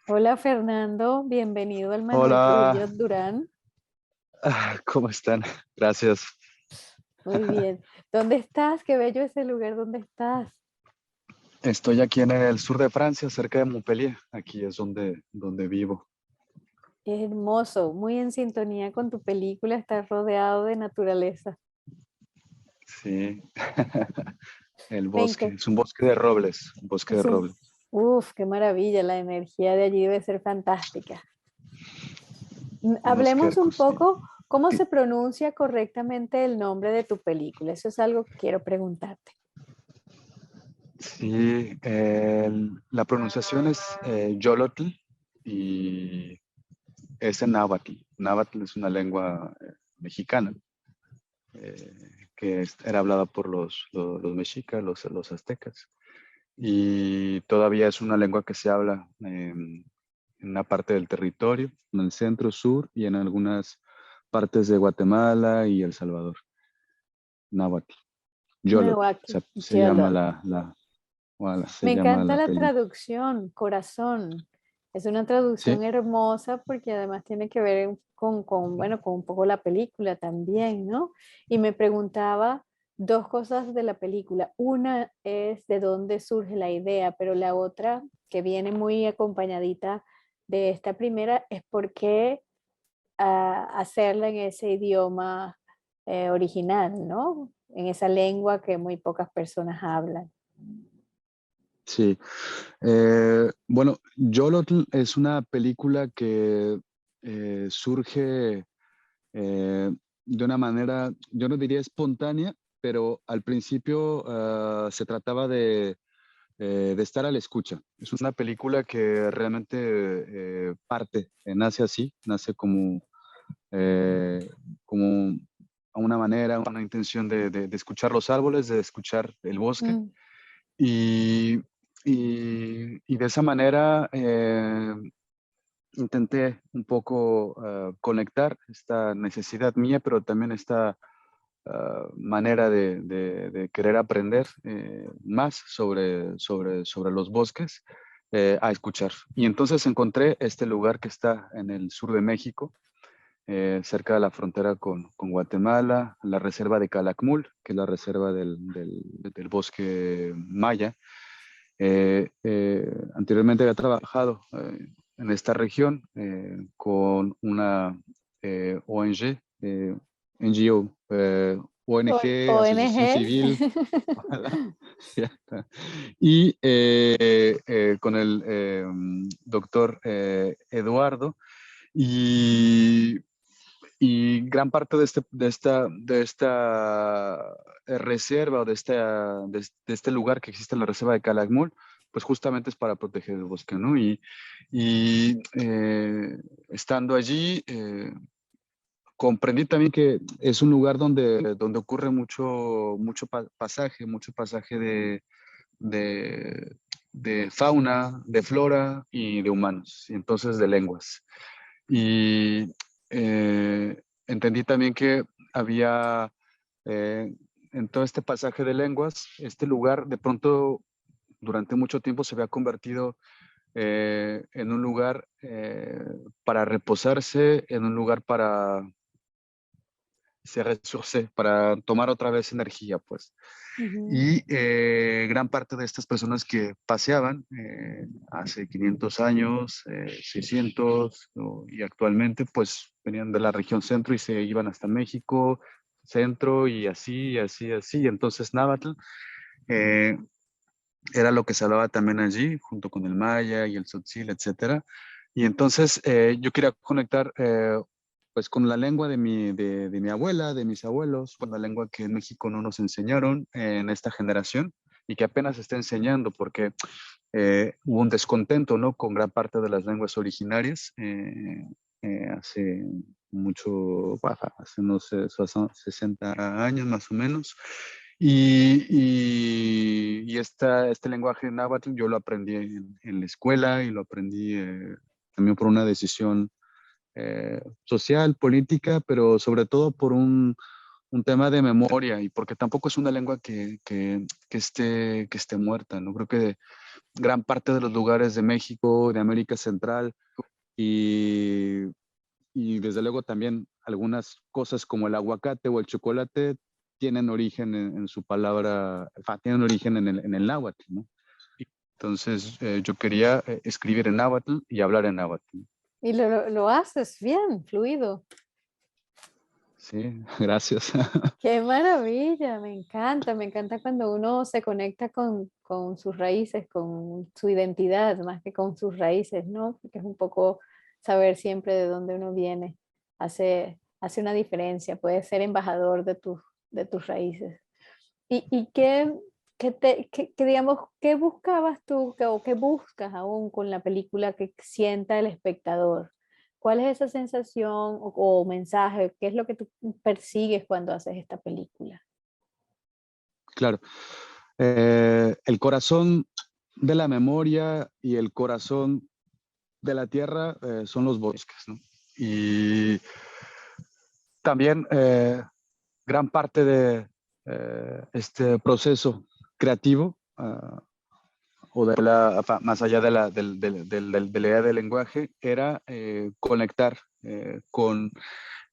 Hola Fernando, bienvenido al Manuel Trujillo Hola, Durán. ¿cómo están? Gracias. Muy bien. ¿Dónde estás? Qué bello ese lugar donde estás. Estoy aquí en el sur de Francia, cerca de Montpellier. Aquí es donde vivo. Es hermoso, muy en sintonía con tu película, estás rodeado de naturaleza. Sí, el Me bosque. encanta. Es un bosque de robles, un bosque de Es un, roble. qué maravilla, la energía de allí debe ser fantástica. Un bosque Hablemos un hermoso, sí. poco cómo se pronuncia correctamente el nombre de tu película. Eso es algo que quiero preguntarte. Sí, la pronunciación es Yolotl y es en náhuatl. Náhuatl es una lengua mexicana que era hablada por los mexicas, los aztecas. Y todavía es una lengua que se habla en una parte del territorio, en el centro, sur y en algunas partes de Guatemala y El Salvador. Náhuatl, Yolotl, Nahuatl, se llama Yolol. se Me llama encanta la la película. traducción, corazón. Es una traducción Sí, hermosa porque además tiene que ver bueno, con un poco la película también, ¿no? Y me preguntaba dos cosas de la película. Una es de dónde surge la idea, pero la otra, que viene muy acompañadita de esta primera, es por qué hacerla en ese idioma original, ¿no? En esa lengua que muy pocas personas hablan. sí. Bueno, Yolotl es una película que surge de una manera, yo no diría espontánea, pero al principio se trataba de estar a la escucha. Es una película que realmente nace así, nace como a una manera, una intención de escuchar los árboles, de escuchar el bosque. Mm, Y, y de esa manera intenté un poco conectar esta necesidad mía, pero también esta manera de querer aprender más sobre los bosques a escuchar. Y entonces encontré este lugar que está en el sur de México, cerca de la frontera con Guatemala, la reserva de Calakmul, que es la reserva del bosque maya. Anteriormente había trabajado en esta región con una ONG, NGO, ONG, Asociación ONG. Civil, ojalá, ya está. Y con el doctor Eduardo. Y, y gran parte de esta reserva o de este lugar que existe en la reserva de Calakmul, pues justamente es para proteger el bosque, ¿no? Y estando allí, comprendí también que es un lugar donde ocurre mucho pasaje de, de fauna, de flora y de humanos, y entonces de lenguas. Y entendí también que había eh, en todo este pasaje de lenguas, este lugar de pronto durante mucho tiempo se había convertido en un lugar para reposarse, en un lugar para se ressourcer, para tomar otra vez energía, pues. Ujú. Y gran parte de estas personas que paseaban hace 500 años, 600, y actualmente, pues venían de la región centro y se iban hasta México, centro, y así, así, así. Entonces, Náhuatl eh, era lo que se hablaba también allí, junto con el maya y el tzotzil, etcétera. Y entonces yo quería conectar pues con la lengua de mi abuela, de mis abuelos, con la lengua que en México no nos enseñaron en esta generación y que apenas se está enseñando porque hubo un descontento, ¿no? Con gran parte de las lenguas originarias hace mucho, hace unos 60 años más o menos. Este lenguaje náhuatl yo lo aprendí en la escuela y lo aprendí también por una decisión social, política, pero sobre todo un tema de memoria y porque tampoco es una lengua que esté muerta, ¿no? Creo que gran parte de los lugares de México, de América Central y, y desde luego también algunas cosas como el aguacate o el chocolate tienen origen en su palabra, tienen origen en el náhuatl, ¿no? Entonces yo quería escribir en náhuatl y hablar en náhuatl. Y lo haces bien, fluido. Sí, gracias. Qué maravilla, me encanta cuando uno se conecta con sus raíces, con su identidad, más que con sus raíces, ¿no? Porque es un poco saber siempre de dónde uno viene, hace una diferencia, puedes ser embajador de tus raíces. ¿Y digamos, qué buscabas tú o qué buscas aún con la película que sienta el espectador? ¿Cuál es esa sensación o mensaje? ¿Qué es lo que tú persigues cuando haces esta película? Claro. El corazón de la memoria y el corazón de la tierra son los bosques, ¿no? Y también gran parte de este proceso creativo o de más allá de de la idea del lenguaje era conectar eh, con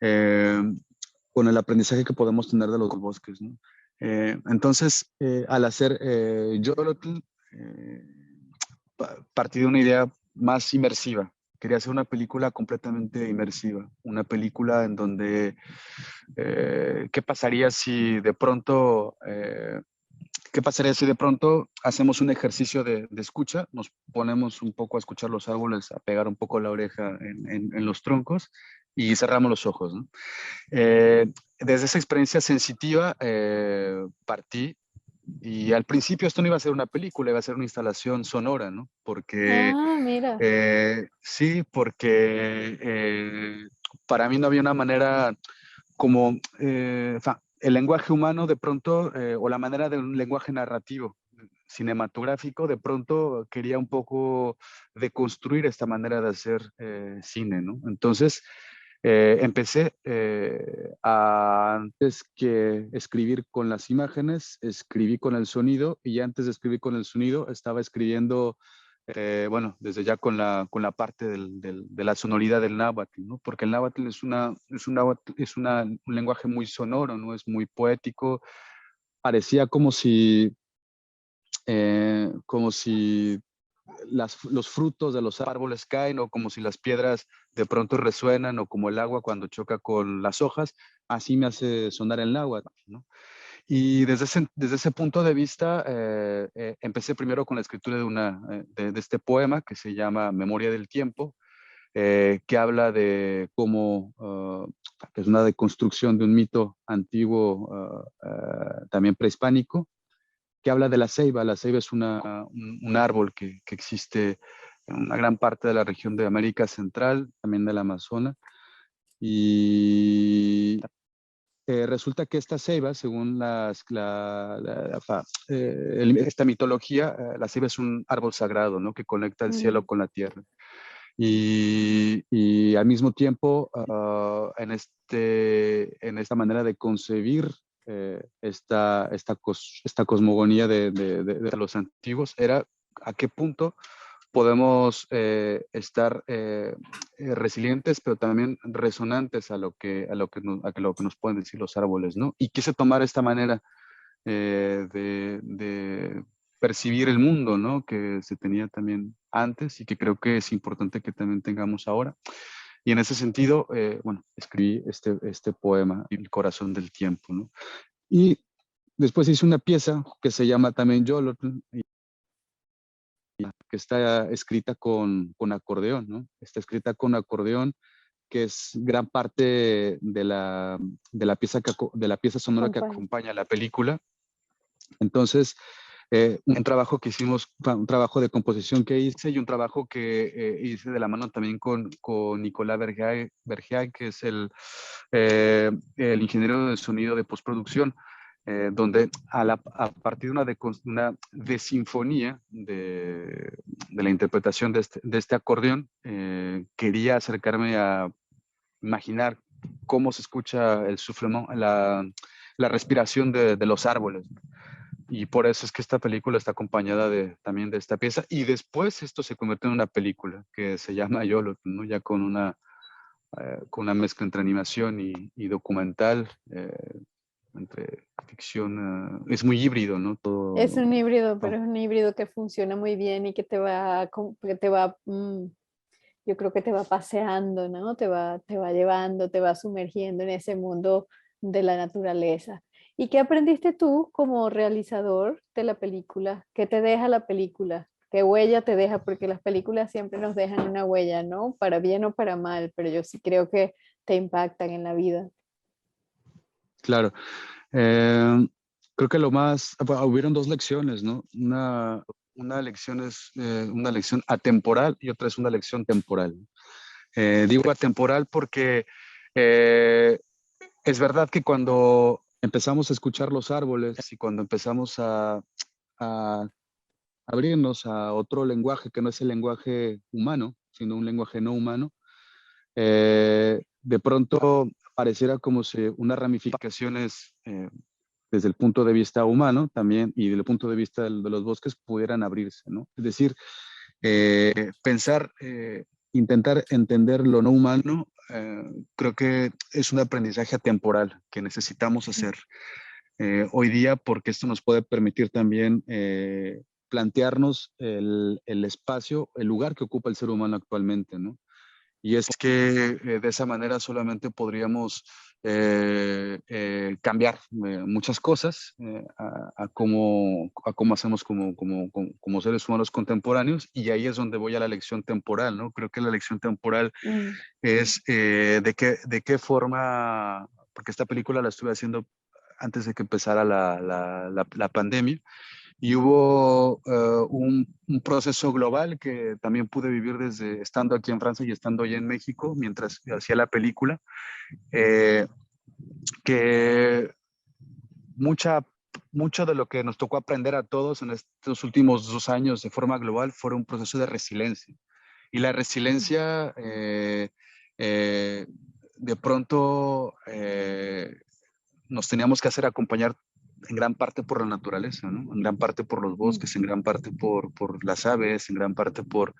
el aprendizaje que podemos tener de los bosques, ¿no? Entonces, al hacer Yolotl, eh, partí de una idea más inmersiva. Quería hacer una película completamente inmersiva, una película en donde, ¿qué pasaría si de pronto, qué pasaría si de pronto hacemos un ejercicio de escucha, nos ponemos un poco a escuchar los árboles, a pegar un poco la oreja en los troncos y cerramos los ojos, ¿no? Desde esa experiencia sensitiva partí y al principio esto no iba a ser una película, iba a ser una instalación sonora, ¿no? Porque, Ah, mira. sí, porque para mí no había una manera como el lenguaje humano de pronto, o la manera de un lenguaje narrativo, cinematográfico, de pronto quería un poco deconstruir esta manera de hacer cine, ¿no? Entonces, empecé antes que escribir con las imágenes, escribí con el sonido y antes de escribir con el sonido estaba escribiendo, bueno, desde ya con la parte de la sonoridad del náhuatl, ¿no? Porque el náhuatl un lenguaje muy sonoro, ¿no? Es muy poético. Parecía como si los frutos de los árboles caen o como si las piedras de pronto resuenan o como el agua cuando choca con las hojas, así me hace sonar el náhuatl, ¿no? Y desde ese punto de vista, empecé primero con la escritura de este poema que se llama Memoria del Tiempo, que habla de cómo, que es una deconstrucción de un mito antiguo, también prehispánico, que habla de la ceiba. La ceiba es un árbol que existe en una gran parte de la región de América Central, también del Amazonas. Y resulta que esta ceiba, según esta mitología, la ceiba es un árbol sagrado, ¿no? Que conecta el cielo Mm, con la tierra. Y al mismo tiempo, en esta manera de concebir esta cosmogonía de los antiguos, era a qué punto podemos estar resilientes, pero también resonantes a lo que nos pueden decir los árboles, ¿no? Y quise tomar esta manera de percibir el mundo, ¿no? Que se tenía también antes y que creo que es importante que también tengamos ahora. Y en ese sentido, bueno, escribí este poema, El corazón del tiempo, ¿no? Y después hice una pieza que se llama también Yolotl, que está escrita con acordeón, ¿no? Está escrita con acordeón, que es gran parte de la de la pieza sonora que acompaña. acompaña la película. Entonces, un trabajo que hicimos, un trabajo de composición que hice y un trabajo que hice de la mano también con Nicolás Bergeay, que es el ingeniero de sonido de postproducción, donde a partir una desinfonía de la interpretación de este acordeón, quería acercarme a imaginar cómo se escucha el soufflement, la respiración de los árboles. Y por eso es que esta película está acompañada también de esta pieza. Y después esto se convierte en una película que se llama Yolo, ¿no? Ya con una mezcla entre animación y documental, entre ficción. Es muy híbrido, ¿no? Es Todo, un híbrido, pero todo. es un híbrido que funciona muy bien y que yo creo que te va paseando, ¿no? Te va llevando, te va sumergiendo en ese mundo de la naturaleza. ¿Y qué aprendiste tú como realizador de la película? ¿Qué te deja la película? ¿Qué huella te deja? Porque las películas siempre nos dejan una huella, ¿no? Para bien o para mal, pero yo sí creo que te impactan en la vida. Claro. Eh, Creo que bueno, hubieron dos lecciones, ¿no? Una lección es una lección atemporal y otra es una lección temporal. Digo atemporal porque eh, es verdad que cuando empezamos a escuchar los árboles y cuando empezamos a abrirnos a otro lenguaje que no es el lenguaje humano, sino un lenguaje no humano, de pronto pareciera como si unas ramificaciones desde el punto de vista humano también y desde el punto de vista de los bosques pudieran abrirse, ¿no? Es decir, pensar, intentar entender lo no humano, creo que es un aprendizaje atemporal que necesitamos hacer hoy día porque esto nos puede permitir también plantearnos el espacio, el lugar que ocupa el ser humano actualmente, ¿no? Y es que de esa manera solamente podríamos cambiar muchas cosas a cómo hacemos como seres humanos contemporáneos. Y ahí es donde voy a la lección temporal, ¿no? Creo que la lección temporal Mm. es de qué forma, porque esta película la estuve haciendo antes de que empezara la pandemia. Y hubo un proceso global que también pude vivir desde estando aquí en Francia y estando allá en México mientras hacía la película, eh, que mucha, mucho de lo que nos tocó aprender a todos en estos últimos 2 años de forma global fue un proceso de resiliencia. Y la resiliencia, eh, de pronto, nos teníamos que hacer acompañar en gran parte por la naturaleza, ¿no? En gran parte por los Mm. bosques, en gran parte por las aves, en gran parte por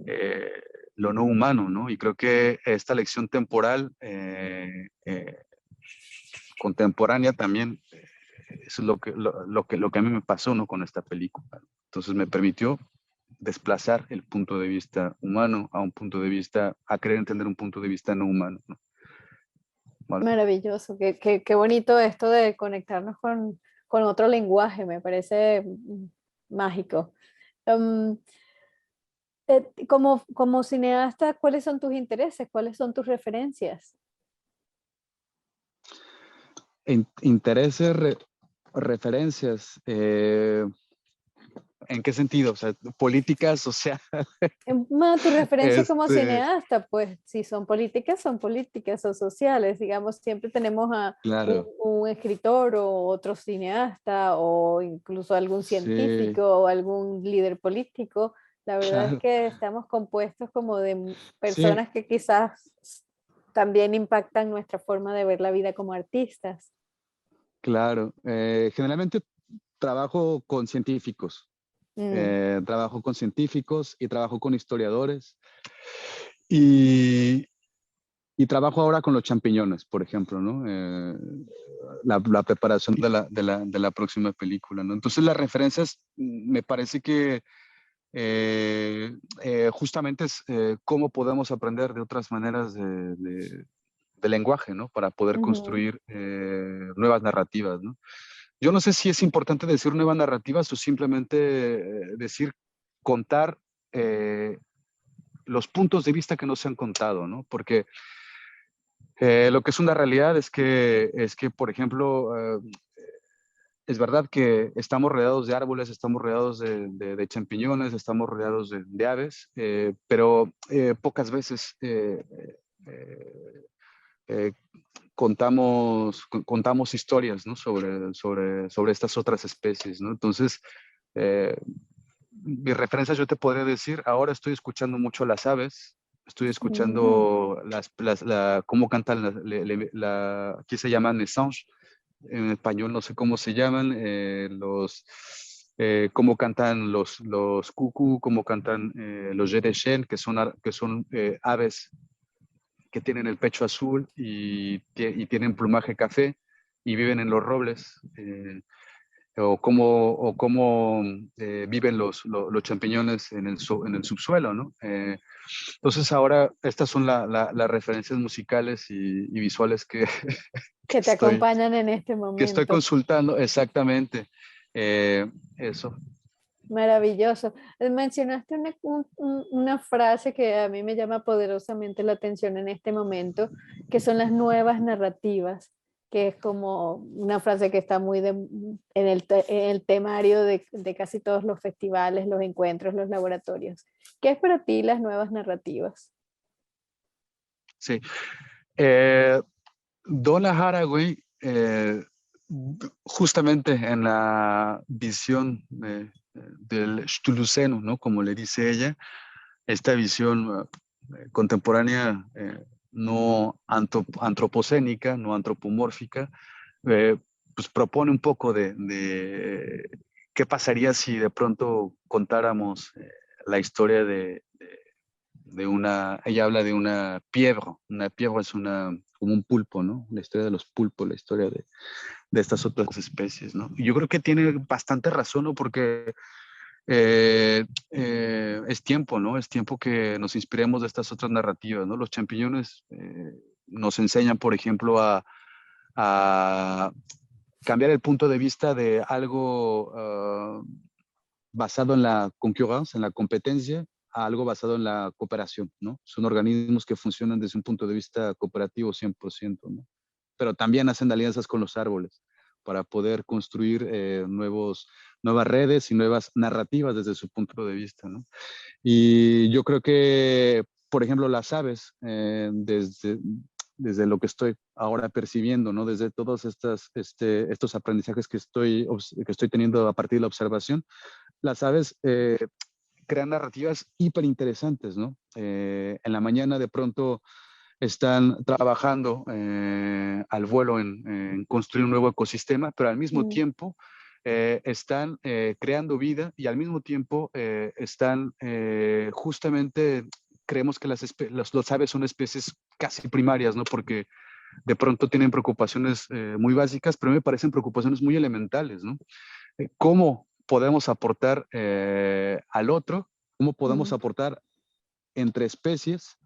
eh, lo no humano, ¿no? Y creo que esta lección temporal, contemporánea también, eso es lo que a mí me pasó, ¿no? Con esta película. Entonces me permitió desplazar el punto de vista humano a un punto de vista, a querer entender un punto de vista no humano, ¿no? Vale. Maravilloso, qué bonito esto de conectarnos con otro lenguaje, me parece mágico. Em, como cineasta, ¿cuáles son tus intereses? ¿Cuáles son tus referencias? Intereses, referencias, ¿en qué sentido? O sea, políticas, o sea, Tu referencia como este, cineasta, pues si son políticas o sociales, digamos, siempre tenemos a claro, un escritor o otro cineasta o incluso algún sí, científico o algún líder político. La verdad es claro, que estamos compuestos como de sí, personas que quizás también impactan nuestra forma de ver la vida como artistas. claro. Generalmente Mm, trabajo con científicos y trabajo con historiadores y, y trabajo ahora con los champiñones, por ejemplo, ¿no? La preparación de la próxima película, ¿no? Entonces las referencias me parece que justamente es cómo podemos aprender de otras maneras de lenguaje, ¿no? Para poder ujú. construir nuevas narrativas, ¿no? Yo no sé si es importante decir nuevas narrativas o simplemente decir, contar eh, los puntos de vista que no se han contado, ¿no? Porque lo que es una realidad es que por ejemplo, es verdad que estamos rodeados de árboles, estamos rodeados de champiñones, estamos rodeados de aves, pero pocas veces eh, eh, contamos historias, ¿no? sobre estas otras especies, ¿no? Entonces, eh, mis referencias yo te podría decir, ahora estoy escuchando mucho las aves, Estoy Mm. escuchando cómo cantan, aquí se llaman Nessange, en español no sé cómo se llaman, cómo cantan los cucú, cómo cantan los jerechen, que son aves que tienen el pecho azul y tienen plumaje café y viven en los robles. O cómo viven los champiñones en en el subsuelo, ¿no? Entonces ahora estas son las referencias musicales y visuales que Que te estoy, acompañan en este que estoy momento. consultando exactamente. Eso. Maravilloso. Mencionaste una frase que a mí me llama poderosamente la atención en este momento, que son las nuevas narrativas, que es como una frase que está muy en el temario de casi todos los festivales, los encuentros, los laboratorios. ¿Qué es para ti las nuevas narrativas? Sí. Eh, Donna Haraway, justamente en la visión del Stuluceno, ¿no? Como le dice ella, esta visión contemporánea, no antropocénica, no antropomórfica, eh, pues propone un poco de qué pasaría si de pronto contáramos la historia de ella habla de una piedra es como un pulpo, ¿no? La historia de los pulpos, la historia de estas otras especies, ¿no? Y yo creo que tiene bastante razón, ¿no? Porque es tiempo, ¿no? Es tiempo que nos inspiremos de estas otras narrativas, ¿no? Los champiñones nos enseñan, por ejemplo, a cambiar el punto de vista de algo basado en la concurrencia, en la competencia, a algo basado en la cooperación, ¿no? Son organismos que funcionan desde un punto de vista cooperativo 100%, ¿no? Pero también hacen alianzas con los árboles para poder construir nuevas redes y nuevas narrativas desde su punto de vista, ¿no? Y yo creo que, por ejemplo, las aves, desde lo que estoy ahora percibiendo, ¿no? Desde todos estos aprendizajes que estoy teniendo a partir de la observación, las aves crean narrativas hiper interesantes, ¿no? En la mañana de pronto están trabajando al vuelo en construir un nuevo ecosistema, pero al mismo Mm. tiempo están creando vida y al mismo tiempo están justamente, creemos que los aves son especies casi primarias, ¿no? Porque de pronto tienen preocupaciones muy básicas, pero me parecen preocupaciones muy elementales, ¿no? ¿Cómo podemos aportar al otro? ¿Cómo podemos Mm. aportar entre especies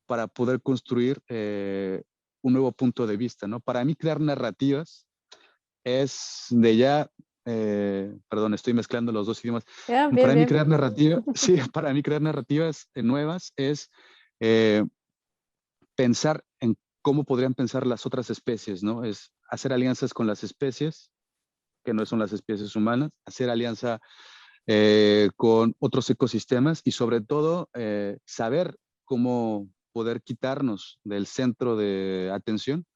para poder construir un nuevo punto de vista, ¿no? Para mí crear narrativas es de ya, perdón, estoy mezclando los dos idiomas. Ah, bien, Para mí bien. crear narrativa, sí, para mí crear narrativas nuevas es eh, pensar en cómo podrían pensar las otras especies, ¿no? Es hacer alianzas con las especies que no son las especies humanas, hacer alianza con otros ecosistemas y sobre todo saber cómo poder quitarnos del centro de atención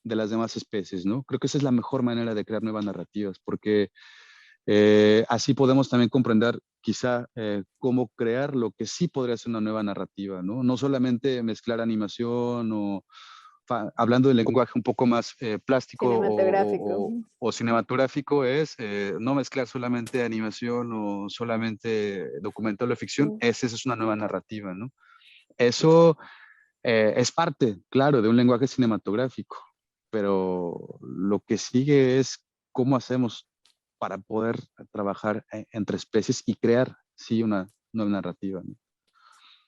de las demás especies, ¿no? Creo que esa es la mejor manera de crear nuevas narrativas, porque así podemos también comprender quizá cómo crear lo que sí podría ser una nueva narrativa, ¿no? No solamente mezclar animación o hablando del lenguaje un poco más plástico Cinematográfico. o cinematográfico, es no mezclar solamente animación o solamente documental o ficción, Mm. esa es una nueva narrativa, ¿no? Eso es parte, claro, de un lenguaje cinematográfico, pero lo que sigue es cómo hacemos para poder trabajar entre especies y crear, sí, una nueva narrativa, ¿no?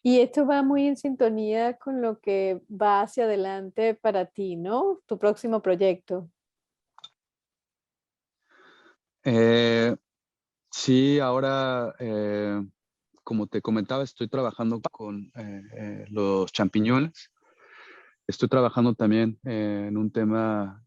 Y esto va muy en sintonía con lo que va hacia adelante para ti, ¿no? Tu próximo proyecto. Eh, sí, ahora, como te comentaba, estoy trabajando con los champiñones. Estoy trabajando también en un tema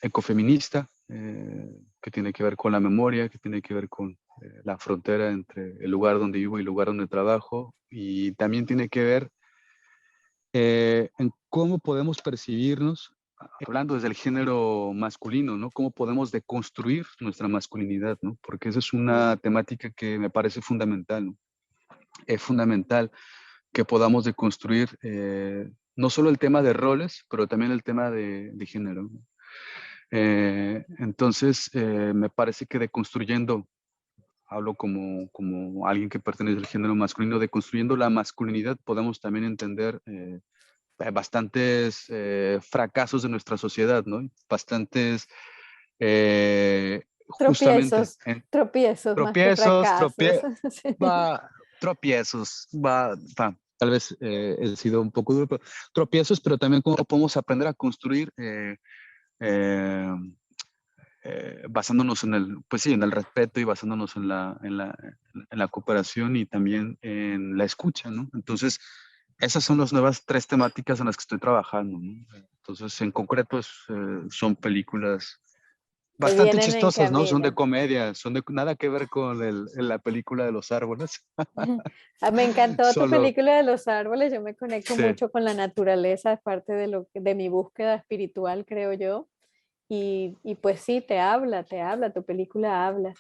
ecofeminista que tiene que ver con la memoria, que tiene que ver con la frontera entre el lugar donde vivo y el lugar donde trabajo. Y también tiene que ver en cómo podemos percibirnos, hablando desde el género masculino, ¿no? Cómo podemos deconstruir nuestra masculinidad, ¿no? Porque esa es una temática que me parece fundamental, ¿no? Es fundamental que podamos deconstruir no solo el tema de roles, pero también el tema de género. Entonces, me parece que deconstruyendo, hablo como alguien que pertenece al género masculino, deconstruyendo la masculinidad, podemos también entender bastantes fracasos de nuestra sociedad, ¿no? Bastantes, justamente, Tropiezos, tropiezos más que tropiezos, fracasos. Sí. tropiezos, tal vez he sido un poco duro, pero tropiezos, pero también cómo podemos aprender a construir eh, basándonos en pues sí, en el respeto y basándonos en la cooperación y también en la escucha, ¿no? Entonces, esas son las nuevas 3 temáticas en las que estoy trabajando, ¿no? Entonces, en concreto, son películas Que bastante vienen en chistosas, ¿no? Son de camino. comedia, son de nada que ver con la película de los árboles. Me encantó tu Solo, película de los árboles. Yo me conecto sí, mucho con la naturaleza, es parte de mi búsqueda espiritual, creo yo. Y pues sí, te habla, tu película habla.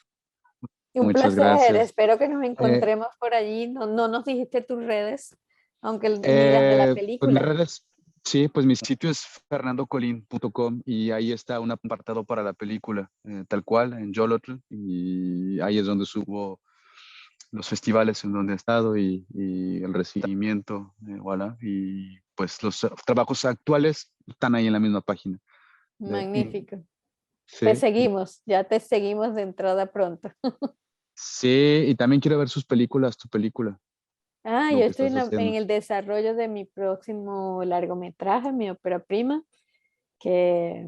Y un muchas placer, gracias. espero que nos Eh, encontremos por allí. No, no nos dijiste tus redes, aunque ni las de la Pues mis película. redes, sí, pues mi sitio es fernandocolin.com y ahí está un apartado para la película, tal cual, en Yolotl, y ahí es donde subo los festivales en donde he estado y el recibimiento, voilà, y pues los trabajos actuales están ahí en la misma página. Y, Magnífico. Te sí, seguimos, ya te seguimos de entrada pronto. sí, y también quiero ver sus películas, tu película, Ah, yo lo que estoy estás en haciendo. el desarrollo de mi próximo largometraje, mi ópera prima, que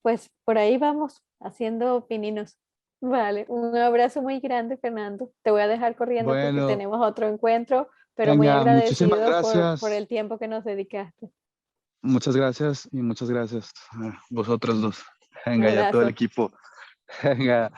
pues por ahí vamos haciendo pininos. Vale, un abrazo muy grande, Fernando. Te voy a dejar corriendo porque Bueno, tenemos otro encuentro, pero muy venga, muchísimas agradecido por gracias. el tiempo que nos dedicaste. Muchas gracias y muchas gracias a vosotros dos. Un Venga, ya todo el abrazo. equipo. Venga.